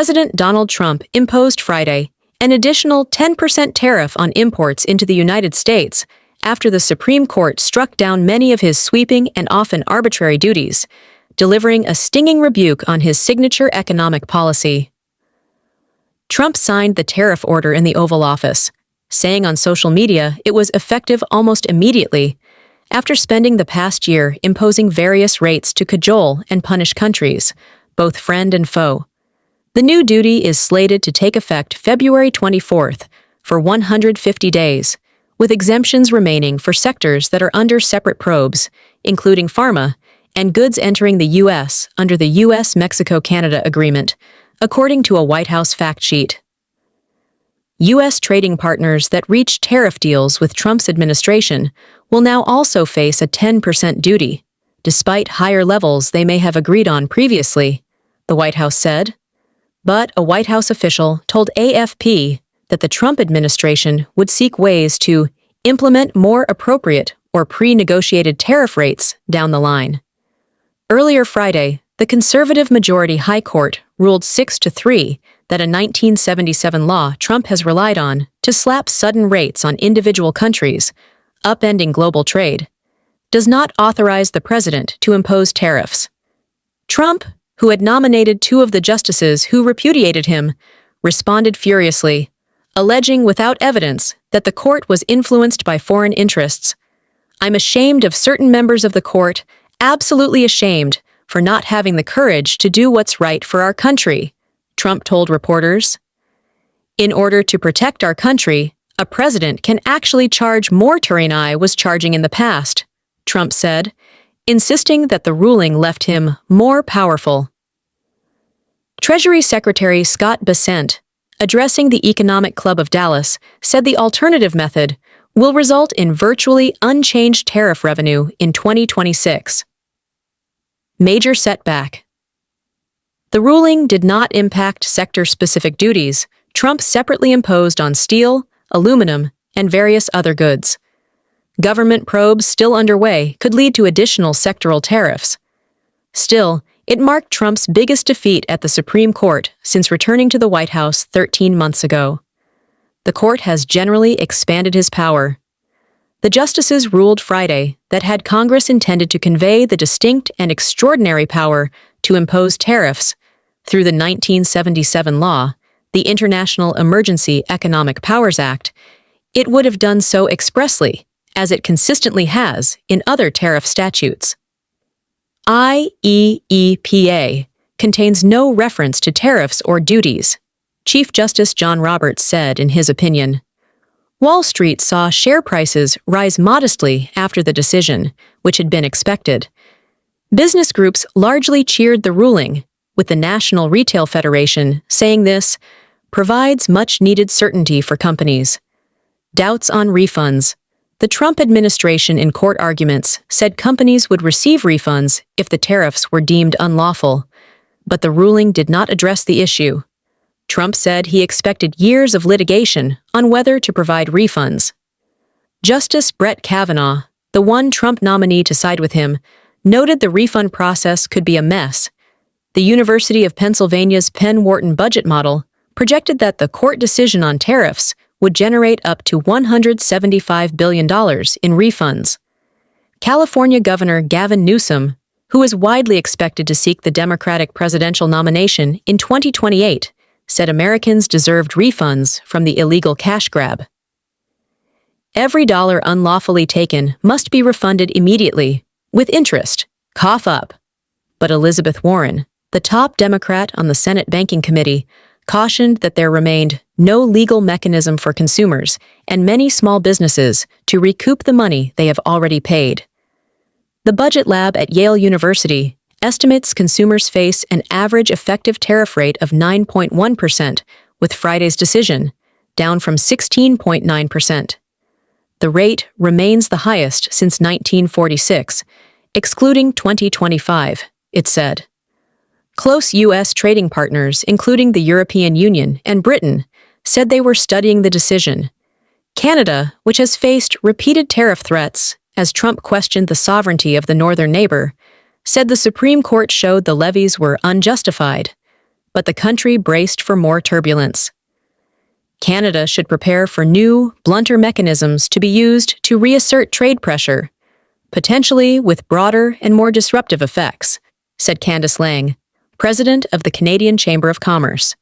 President Donald Trump imposed Friday an additional 10% tariff on imports into the United States after the Supreme Court struck down many of his sweeping and often arbitrary duties, delivering a stinging rebuke on his signature economic policy. Trump signed the tariff order in the Oval Office, saying on social media it was effective almost immediately, after spending the past year imposing various rates to cajole and punish countries, both friend and foe. The new duty is slated to take effect February 24th for 150 days, with exemptions remaining for sectors that are under separate probes, including pharma, and goods entering the U.S. under the U.S.-Mexico-Canada Agreement, according to a White House fact sheet. U.S. trading partners that reached tariff deals with Trump's administration will now also face a 10% duty, despite higher levels they may have agreed on previously, the White House said. But a White House official told AFP that the Trump administration would seek ways to implement more appropriate or pre-negotiated tariff rates down the line. Earlier Friday, the conservative majority High Court ruled 6-3 that a 1977 law Trump has relied on to slap sudden rates on individual countries, upending global trade, does not authorize the president to impose tariffs. Trump, who had nominated two of the justices who repudiated him, responded furiously, alleging without evidence that the court was influenced by foreign interests. "I'm ashamed of certain members of the court, absolutely ashamed, for not having the courage to do what's right for our country," Trump told reporters. "In order to protect our country, a president can actually charge more tyranny was charging in the past," Trump said, insisting that the ruling left him more powerful. Treasury Secretary Scott Bessent, addressing the Economic Club of Dallas, said the alternative method will result in virtually unchanged tariff revenue in 2026. Major setback. The ruling did not impact sector-specific duties Trump separately imposed on steel, aluminum, and various other goods. Government probes still underway could lead to additional sectoral tariffs. Still, it marked Trump's biggest defeat at the Supreme Court since returning to the White House 13 months ago. The court has generally expanded his power. The justices ruled Friday that had Congress intended to convey the distinct and extraordinary power to impose tariffs through the 1977 law, the International Emergency Economic Powers Act, it would have done so expressly, as it consistently has in other tariff statutes. IEEPA contains no reference to tariffs or duties, Chief Justice John Roberts said in his opinion. Wall Street saw share prices rise modestly after the decision, which had been expected. Business groups largely cheered the ruling, with the National Retail Federation saying this provides much-needed certainty for companies. Doubts on refunds. The Trump administration in court arguments said companies would receive refunds if the tariffs were deemed unlawful, but the ruling did not address the issue. Trump said he expected years of litigation on whether to provide refunds. Justice Brett Kavanaugh, the one Trump nominee to side with him, noted the refund process could be a mess. The University of Pennsylvania's Penn Wharton budget model projected that the court decision on tariffs would generate up to $175 billion in refunds. California Governor Gavin Newsom, who is widely expected to seek the Democratic presidential nomination in 2028, said Americans deserved refunds from the illegal cash grab. Every dollar unlawfully taken must be refunded immediately, with interest. Cough up. But Elizabeth Warren, the top Democrat on the Senate Banking Committee, cautioned that there remained no legal mechanism for consumers and many small businesses to recoup the money they have already paid. The Budget Lab at Yale University estimates consumers face an average effective tariff rate of 9.1% with Friday's decision, down from 16.9%. The rate remains the highest since 1946, excluding 2025, it said. Close U.S. trading partners, including the European Union and Britain, said they were studying the decision. Canada, which has faced repeated tariff threats as Trump questioned the sovereignty of the northern neighbor, said the Supreme Court showed the levies were unjustified. but the country braced for more turbulence. Canada should prepare for new, blunter mechanisms to be used to reassert trade pressure, potentially with broader and more disruptive effects, said Candice Lang, president of the Canadian Chamber of Commerce.